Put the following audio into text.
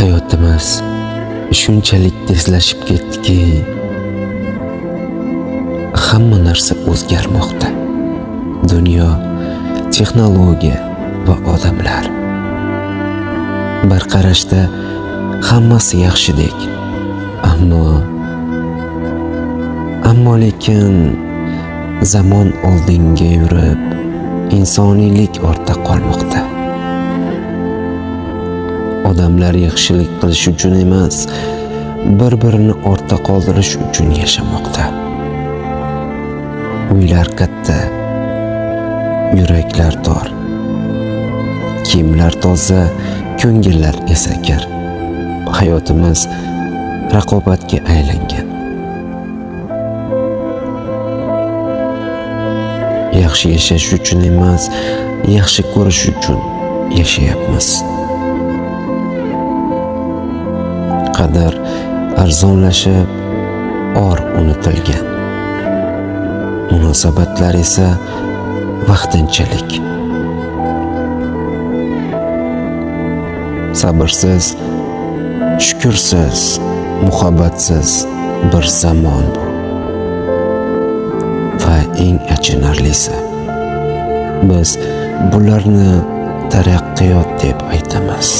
Hayotimiz shunchalik tezlashib ketdiki, hamma narsa o'zgarmoqda. Dunyo, texnologiya va odamlar. Bir qarashda hammasi yaxshidek. Ammo lekin zamon oldinga yurib, insoniylik ortda qolmoqda. Odamlar yaxshilik qilish uchun emas, bir-birini ortda qoldirish uchun yashamoqda. Uylar katta, yuraklar tor. Kiyimlar toza, ko'ngillar esa kir. Hayotimiz raqobatga aylangan. Yaxshi yashash uchun emas, yaxshi ko'rish uchun yashayapmiz. Qadr arzonlashib, or unutilgan. Munosabatlar esa vaqtinchalik. Sabrsiz, shukursiz, muhabbatsiz bir zamon bu. Va eng achinarlisi, biz bularni taraqqiyot deb aytamiz.